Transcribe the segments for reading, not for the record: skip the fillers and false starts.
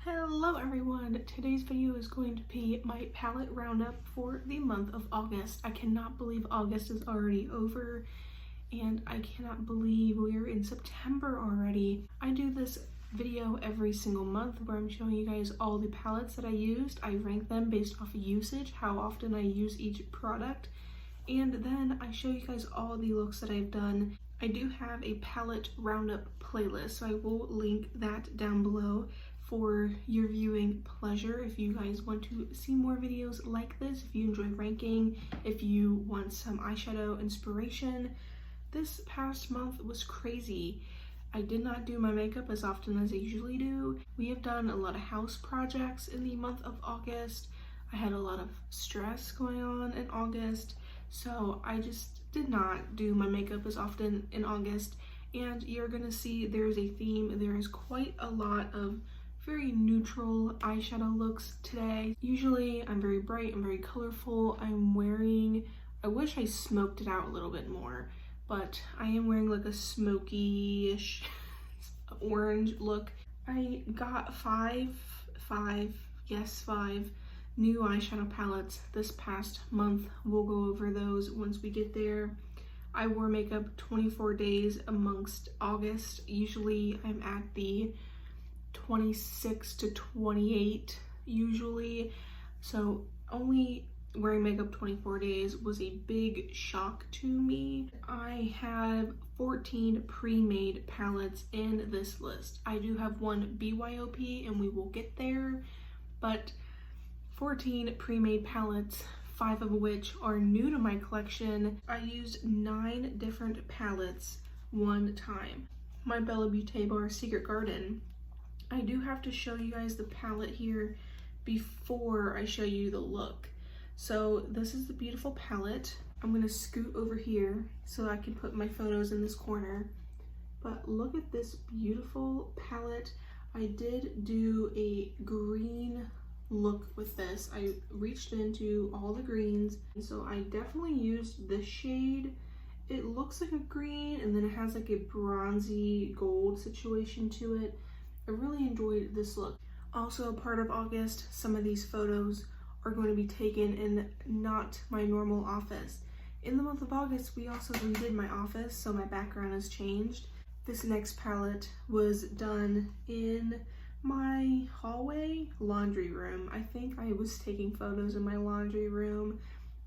Hello everyone! Today's video is going to be my palette roundup for the month of August. I cannot believe August is already over, and I cannot believe we're in September already. I do this video every single month where I'm showing you guys all the palettes that I used. I rank them based off of usage, how often I use each product, and then I show you guys all the looks that I've done. I do have a palette roundup playlist, so I will link that down below for your viewing pleasure. If you guys want to see more videos like this, if you enjoy ranking, if you want some eyeshadow inspiration. This past month was crazy. I did not do my makeup as often as I usually do. We have done a lot of house projects in the month of August. I had a lot of stress going on in August, so I just did not do my makeup as often in August. And you're gonna see there's a theme. There is quite a lot of very neutral eyeshadow looks today. Usually I'm very bright and very colorful. I wish I smoked it out a little bit more, but I am wearing like a smoky-ish orange look. I got five new eyeshadow palettes this past month. We'll go over those once we get there. I wore makeup 24 days amongst August. Usually I'm at the 26 to 28 usually, so only wearing makeup 24 days was a big shock to me. I have 14 pre-made palettes in this list. I do have one BYOP and we will get there, but 14 pre-made palettes, 5 of which are new to my collection. I used 9 different palettes one time. My Bella Beauty Bar Secret Garden. I do have to show you guys the palette here before I show you the look. So this is the beautiful palette. I'm gonna scoot over here so I can put my photos in this corner. But look at this beautiful palette. I did do a green look with this. I reached into all the greens, and so I definitely used this shade. It looks like a green and then it has like a bronzy gold situation to it. I really enjoyed this look. Also, part of August, some of these photos are going to be taken in not my normal office. In the month of August, we also redid my office, so my background has changed. This next palette was done in my hallway laundry room. I think I was taking photos in my laundry room,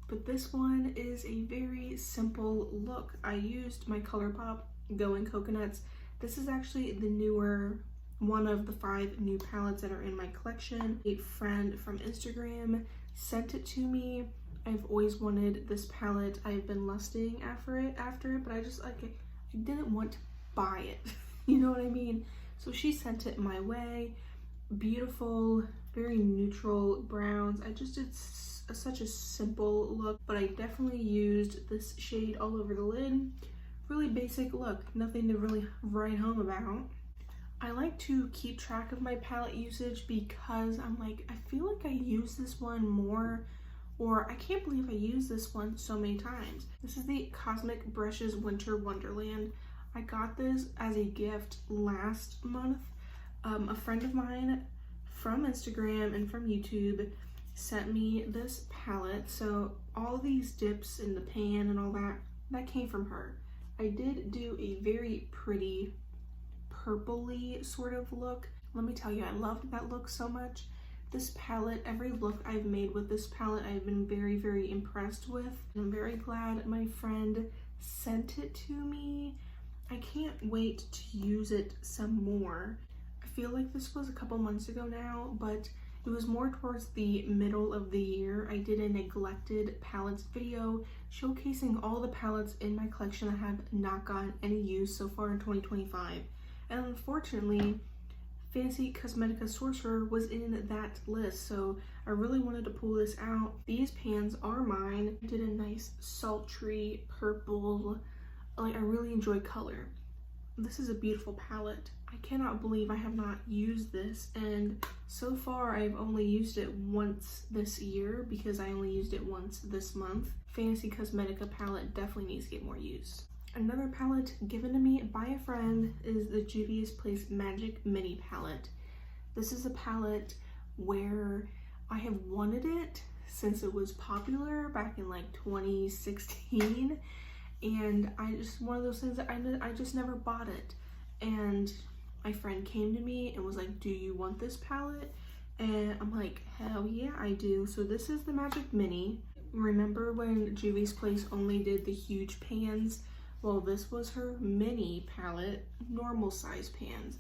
but this one is a very simple look. I used my ColourPop Going Coconuts. This is actually the newer one of the 5 new palettes that are in my collection. A friend from Instagram sent it to me. I've always wanted this palette. I've been lusting after it, but I just I didn't want to buy it. You know what I mean? So she sent it my way. Beautiful, very neutral browns. I just did such a simple look, but I definitely used this shade all over the lid. Really basic look, nothing to really write home about. I like to keep track of my palette usage because I'm like, I feel like I use this one more, or I can't believe I use this one so many times. This is the Cosmic Brushes Winter Wonderland. I got this as a gift last month. A friend of mine from Instagram and from YouTube sent me this palette. So all these dips in the pan and all that came from her. I did do a very pretty purpley sort of look. Let me tell you, I loved that look so much. This palette, every look I've made with this palette, I've been very, very impressed with. I'm very glad my friend sent it to me. I can't wait to use it some more. I feel like this was a couple months ago now, but it was more towards the middle of the year. I did a neglected palettes video showcasing all the palettes in my collection that have not gotten any use so far in 2025. And unfortunately, Fancy Cosmetica Sorcerer was in that list, so I really wanted to pull this out. These pans are mine. I did a nice sultry purple. Like, I really enjoy color. This is a beautiful palette. I cannot believe I have not used this, and so far I've only used it once this year because I only used it once this month. Fancy Cosmetica palette definitely needs to get more use. Another palette given to me by a friend is the Juvia's Place Magic Mini palette. This is a palette where I have wanted it since it was popular back in like 2016, and one of those things that I just never bought it. And my friend came to me and was like, do you want this palette? And I'm like, hell yeah, I do. So this is the Magic Mini. Remember when Juvia's Place only did the huge pans? Well, this was her mini palette, normal size pans.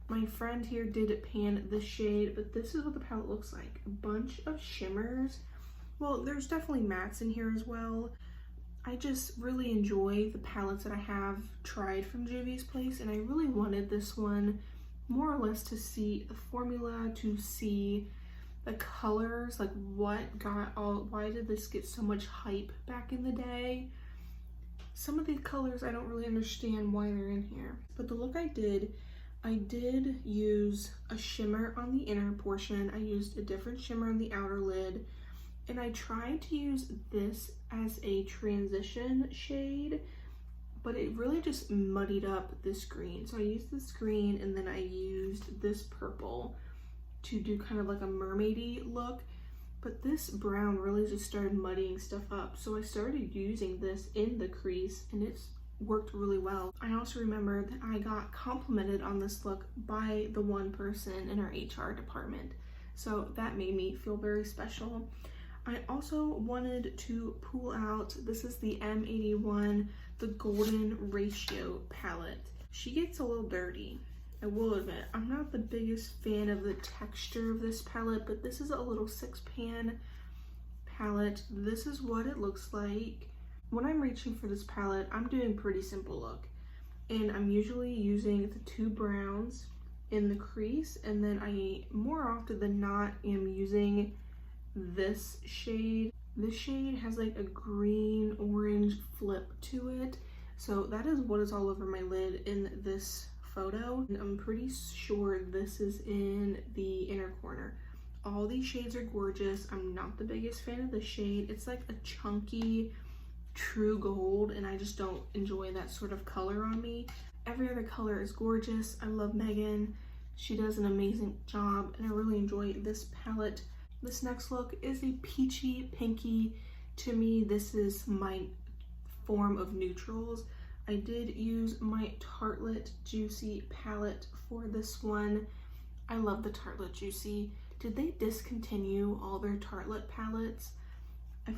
My friend here did pan the shade, but this is what the palette looks like. A bunch of shimmers. Well, there's definitely mattes in here as well. I just really enjoy the palettes that I have tried from Juvia's Place, and I really wanted this one more or less to see the formula, to see the colors, like why did this get so much hype back in the day? Some of these colors I don't really understand why they're in here. But the look I did use a shimmer on the inner portion. I used a different shimmer on the outer lid, and I tried to use this as a transition shade, but it really just muddied up this green. So I used this green, and then I used this purple to do kind of like a mermaidy look, but this brown really just started muddying stuff up. So I started using this in the crease, and it's worked really well. I also remember that I got complimented on this look by the one person in our HR department, so that made me feel very special. I also wanted to pull out, this is the M81, the Golden Ratio palette. She gets a little dirty, I will admit. I'm not the biggest fan of the texture of this palette, but this is a little 6-pan palette. This is what it looks like. When I'm reaching for this palette, I'm doing pretty simple look, and I'm usually using the 2 browns in the crease, and then I more often than not am using this shade. This shade has like a green orange flip to it, so that is what is all over my lid in this photo, and I'm pretty sure this is in the inner corner. All these shades are gorgeous. I'm not the biggest fan of the shade. It's like a chunky true gold, and I just don't enjoy that sort of color on me. Every other color is gorgeous. I love Megan. She does an amazing job, and I really enjoy this palette. This next look is a peachy pinky. To me, this is my form of neutrals. I did use my Tartelette Juicy palette for this one. I love the Tartelette Juicy. Did they discontinue all their Tartelette palettes? I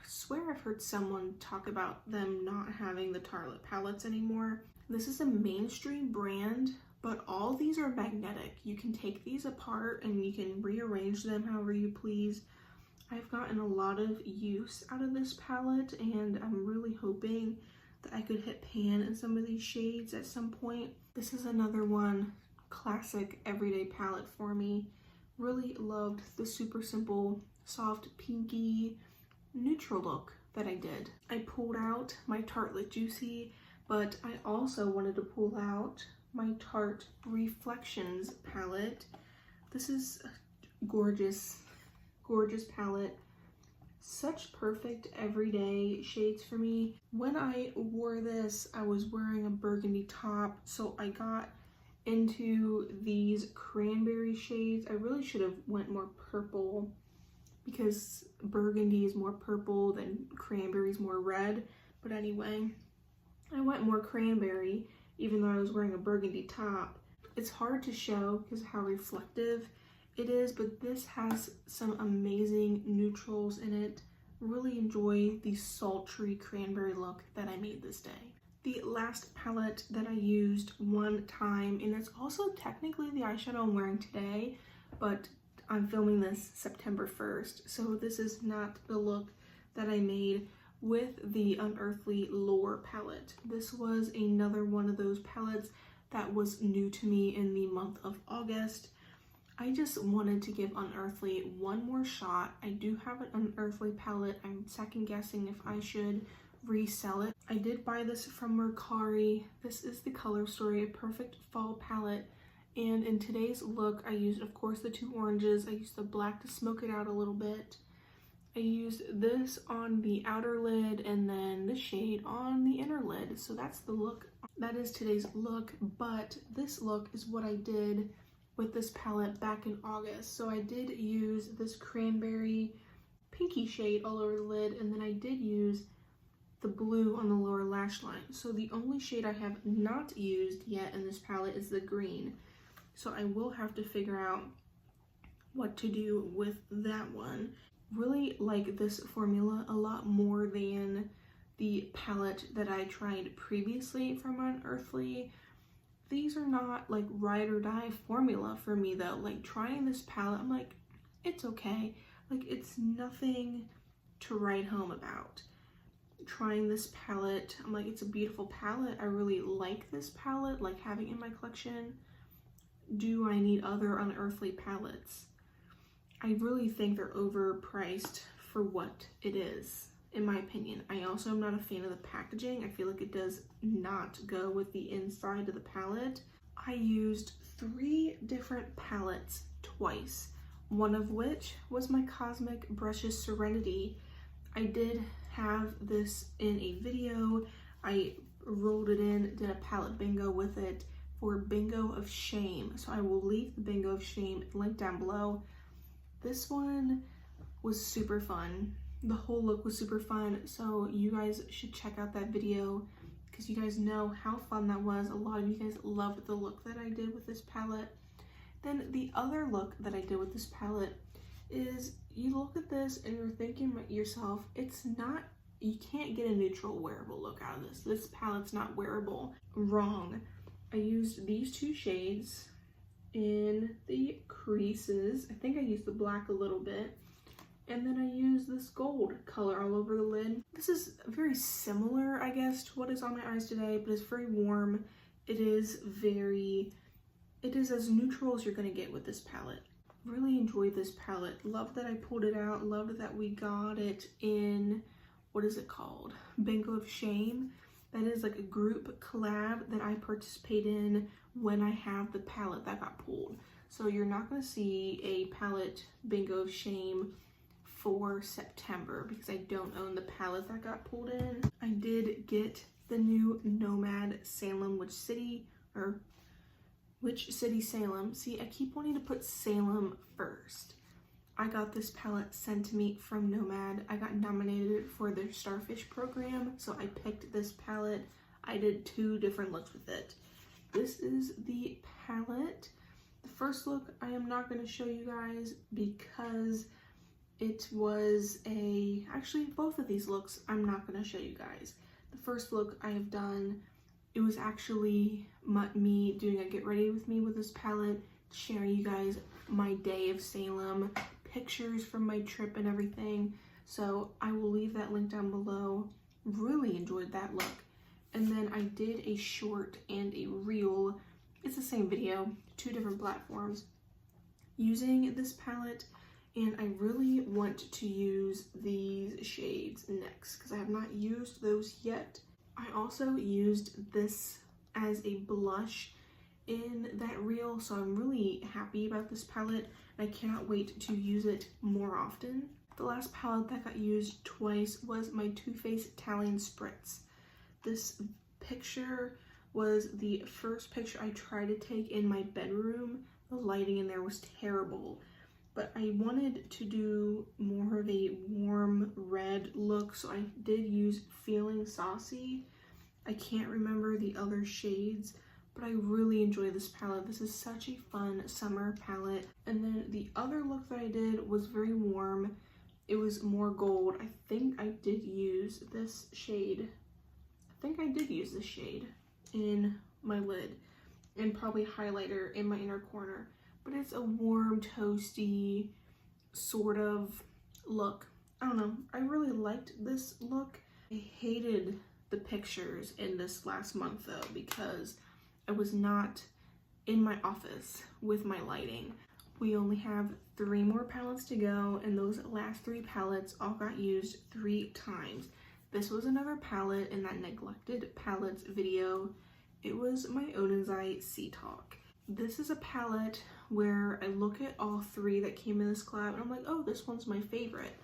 swear I've heard someone talk about them not having the Tartelette palettes anymore. This is a mainstream brand, but all these are magnetic. You can take these apart and you can rearrange them however you please. I've gotten a lot of use out of this palette, and I'm really hoping that I could hit pan in some of these shades at some point. This is another one, classic everyday palette for me. Really loved the super simple, soft, pinky, neutral look that I did. I pulled out my Tartelette Juicy, but I also wanted to pull out my Tarte Reflections palette. This is a gorgeous, gorgeous palette. Such perfect everyday shades for me. When I wore this, I was wearing a burgundy top, so I got into these cranberry shades. I really should have went more purple, because burgundy is more purple than cranberry is more red. But anyway, I went more cranberry even though I was wearing a burgundy top. It's hard to show because of how reflective it is, but this has some amazing neutrals in it. Really enjoy the sultry cranberry look that I made this day. The last palette that I used one time, and it's also technically the eyeshadow I'm wearing today, but I'm filming this September 1st, so this is not the look that I made with the Unearthly Lore palette. This was another one of those palettes that was new to me in the month of August. I just wanted to give Unearthly one more shot. I do have an Unearthly palette. I'm second guessing if I should resell it. I did buy this from Mercari. This is the Color Story, a perfect fall palette. And in today's look, I used, of course, the 2 oranges. I used the black to smoke it out a little bit. I used this on the outer lid and then the shade on the inner lid. So that's the look. That is today's look, but this look is what I did with this palette back in August. So I did use this cranberry pinky shade all over the lid, and then I did use the blue on the lower lash line. So the only shade I have not used yet in this palette is the green. So I will have to figure out what to do with that one. Really like this formula a lot more than the palette that I tried previously from Unearthly. These are not like ride or die formula for me though. Like trying this palette, I'm like, it's okay. Like it's nothing to write home about. Trying this palette, I'm like, it's a beautiful palette. I really like this palette, like having it in my collection. Do I need other Unearthly palettes? I really think they're overpriced for what it is, in my opinion. I also am not a fan of the packaging. I feel like it does not go with the inside of the palette. I used 3 different palettes twice, one of which was my Cosmic Brushes Serenity. I did have this in a video. I rolled it in, did a palette bingo with it for Bingo of Shame. So I will leave the Bingo of Shame link down below. This one was super fun. The whole look was super fun, so you guys should check out that video because you guys know how fun that was. A lot of you guys loved the look that I did with this palette. Then the other look that I did with this palette is, you look at this and you're thinking to yourself, it's not, you can't get a neutral wearable look out of this. This palette's not wearable. Wrong. I used these 2 shades in the creases. I think I used the black a little bit. And then I used this gold color all over the lid. This is very similar, I guess, to what is on my eyes today, but it's very warm. It is as neutral as you're gonna get with this palette. Really enjoyed this palette. Love that I pulled it out. Loved that we got it in, what is it called? Bingo of Shame. That is like a group collab that I participate in when I have the palette that got pulled. So you're not gonna see a palette Bingo of Shame for September because I don't own the palette that got pulled in. I did get the new Nomad Salem Witch City Salem. See, I keep wanting to put Salem first. I got this palette sent to me from Nomad. I got nominated for their Starfish program, so I picked this palette. I did 2 different looks with it. This is the palette. The first look I am not going to show you guys because it was actually both of these looks I'm not going to show you guys. The first look I have done, it was actually me doing a get ready with me with this palette, sharing you guys my day of Salem, pictures from my trip and everything. So I will leave that link down below. Really enjoyed that look. And then I did a short and a reel. It's the same video, 2 different platforms, using this palette. And I really want to use these shades next because I have not used those yet. I also used this as a blush in that reel, so I'm really happy about this palette. I cannot wait to use it more often. The last palette that got used twice was my Too Faced Italian Spritz. This picture was the first picture I tried to take in my bedroom. The lighting in there was terrible, but I wanted to do more of a warm red look, so I did use Feeling Saucy. I can't remember the other shades, but I really enjoy this palette. This is such a fun summer palette. And then the other look that I did was very warm. It was more gold. I think I did use this shade. In my lid and probably highlighter in my inner corner. But it's a warm, toasty sort of look. I don't know. I really liked this look. I hated the pictures in this last month though because I was not in my office with my lighting. We only have 3 more palettes to go, and those last 3 palettes all got used 3 times. This was another palette in that neglected palettes video. It was my Oden's Sea Talk. This is a palette where I look at all 3 that came in this collab and I'm like, oh, this one's my favorite.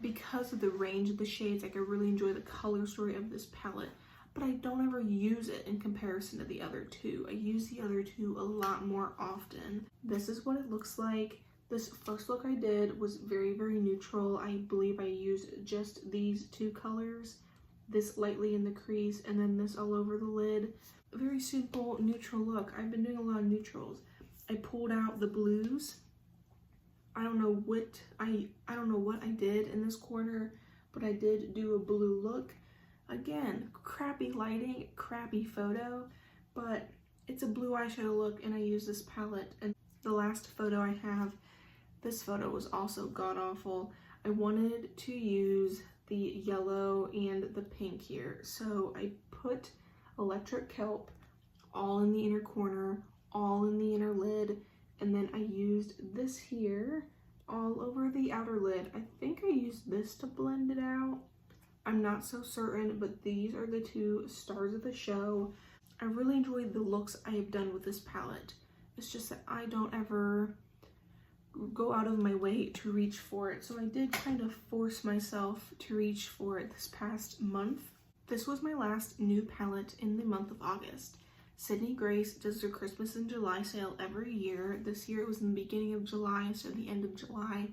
Because of the range of the shades, like I really enjoy the color story of this palette. but I don't ever use it in comparison to the other two. I use the other two a lot more often. This is what it looks like. This first look I did was very, very neutral. I believe I used just these two colors, this lightly in the crease and then this all over the lid. A very simple neutral look. I've been doing a lot of neutrals. I pulled out the blues. I don't know what I did in this corner, but I did do a blue look. Again, crappy lighting, crappy photo, but it's a blue eyeshadow look and I use this palette. And the last photo I have, this photo was also god-awful. I wanted to use the yellow and the pink here. So I put Electric Kelp all in the inner corner, all in the inner lid, and then I used this here all over the outer lid. I think I used this to blend it out. I'm not so certain, but these are the two stars of the show. I really enjoyed the looks I have done with this palette. It's just that I don't ever go out of my way to reach for it. So I did kind of force myself to reach for it this past month. This was my last new palette in the month of August. Sydney Grace does their Christmas in July sale every year. This year it was in the beginning of July instead of the end of July.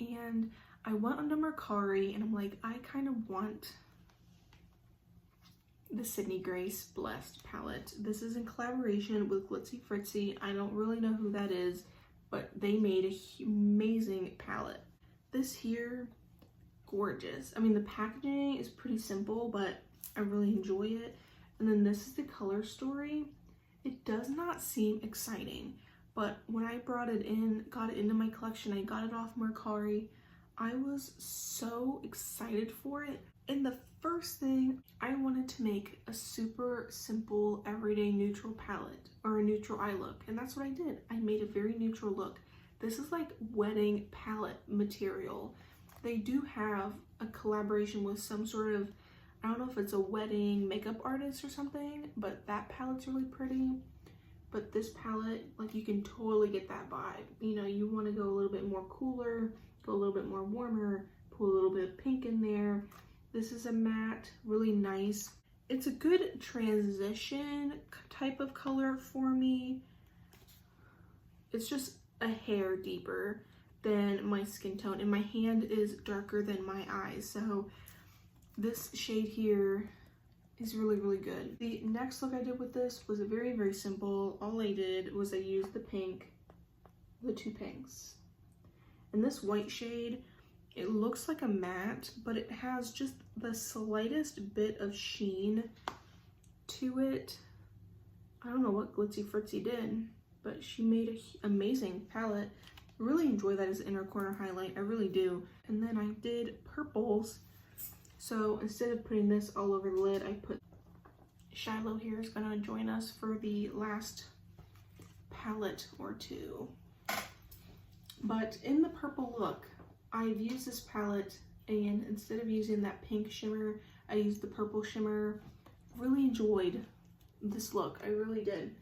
And I went onto Mercari and I'm like, I kind of want the Sydney Grace Blessed palette. This is in collaboration with Glitzy Fritzy. I don't really know who that is, but they made an amazing palette. This here, gorgeous. I mean, the packaging is pretty simple, but I really enjoy it. And then this is the color story. It does not seem exciting, but when I brought it in, got it into my collection, I got it off Mercari, I was so excited for it. And the first thing, I wanted to make a super simple, everyday neutral palette or a neutral eye look. And that's what I did. I made a very neutral look. This is like wedding palette material. They do have a collaboration with some sort of, I don't know if it's a wedding makeup artist or something, but that palette's really pretty. But this palette, like, you can totally get that vibe. You know, you want to go a little bit more cooler, go a little bit more warmer, put a little bit of pink in there. This is a matte, really nice. It's a good transition type of color for me. It's just a hair deeper than my skin tone, and my hand is darker than my eyes, so this shade here is really, really good. The next look I did with this was very, very simple. All I did was I used the pink, the two pinks. And this white shade, it looks like a matte, but it has just the slightest bit of sheen to it. I don't know what Glitzy Fritzy did, but she made an amazing palette. I really enjoy that as an inner corner highlight, I really do. And then I did purples. So instead of putting this all over the lid, I put Shiloh here is gonna join us for the last palette or two. But in the purple look, I've used this palette, and instead of using that pink shimmer, I used the purple shimmer. Really enjoyed this look, I really did.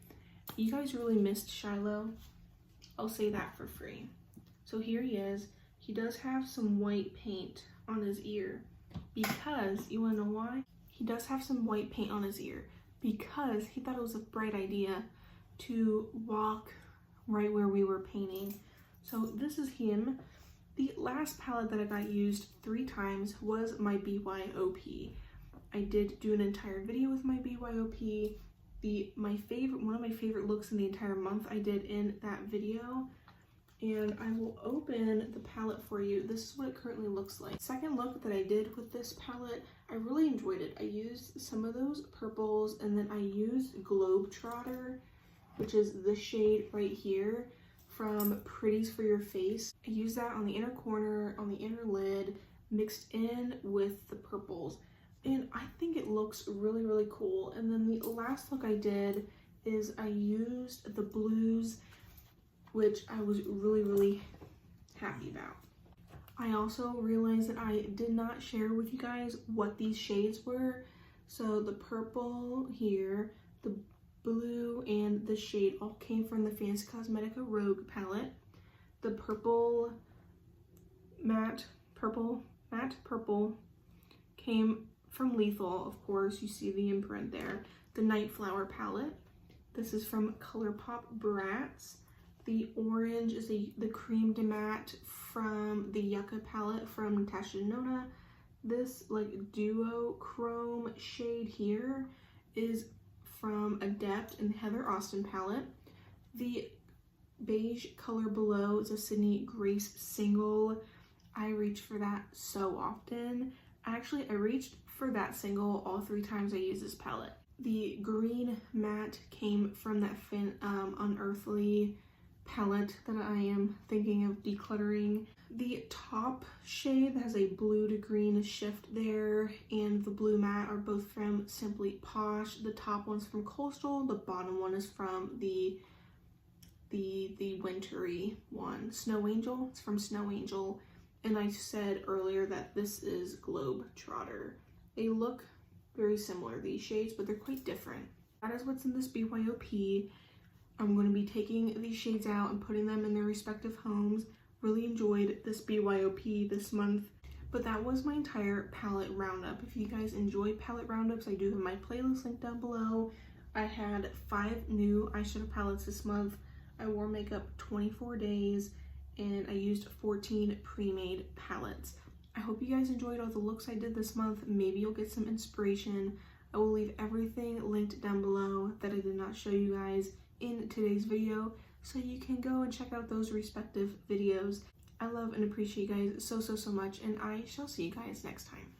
You guys really missed Shiloh. I'll say that for free. So here he is. He does have some white paint on his ear. Because, you wanna know why? He does have some white paint on his ear because he thought it was a bright idea to walk right where we were painting. So this is him. The last palette that I got used 3 times was my BYOP. I did do an entire video with my BYOP. One of my favorite looks in the entire month I did in that video. And I will open the palette for you. This is what it currently looks like. Second look that I did with this palette, I really enjoyed it. I used some of those purples, and then I used Globetrotter, which is the shade right here from Pretties for Your Face. I used that on the inner corner, on the inner lid, mixed in with the purples. And I think it looks really, really cool. And then the last look I did is I used the blues, which I was really, really happy about. I also realized that I did not share with you guys what these shades were. So the purple here, the blue, and the shade all came from the Fancy Cosmetica Rogue palette. The matte purple came from Lethal, of course, you see the imprint there. The Night Flower palette. This is from ColourPop Bratz. The orange is the Cream de Matte from the Yucca palette from Natasha Denona. This like duo chrome shade here is from Adept and Heather Austin palette. The beige color below is a Sydney Grace single. I reach for that so often. Actually, I reached for that single all 3 times I used this palette. The green matte came from that Unearthly palette that I am thinking of decluttering. The top shade has a blue to green shift there, and the blue matte are both from Simply Posh. The top one's from Coastal, the bottom one is from the wintry one, Snow Angel. It's from Snow Angel, and I said earlier that this is Globetrotter. They look very similar, these shades, but they're quite different. That is what's in this BYOP. I'm going to be taking these shades out and putting them in their respective homes. Really enjoyed this BYOP this month. But that was my entire palette roundup. If you guys enjoy palette roundups, I do have my playlist linked down below. I had 5 new eyeshadow palettes this month. I wore makeup 24 days and I used 14 pre-made palettes. I hope you guys enjoyed all the looks I did this month. Maybe you'll get some inspiration. I will leave everything linked down below that I did not show you guys in today's video, so you can go and check out those respective videos. I love and appreciate you guys so much, and I shall see you guys next time.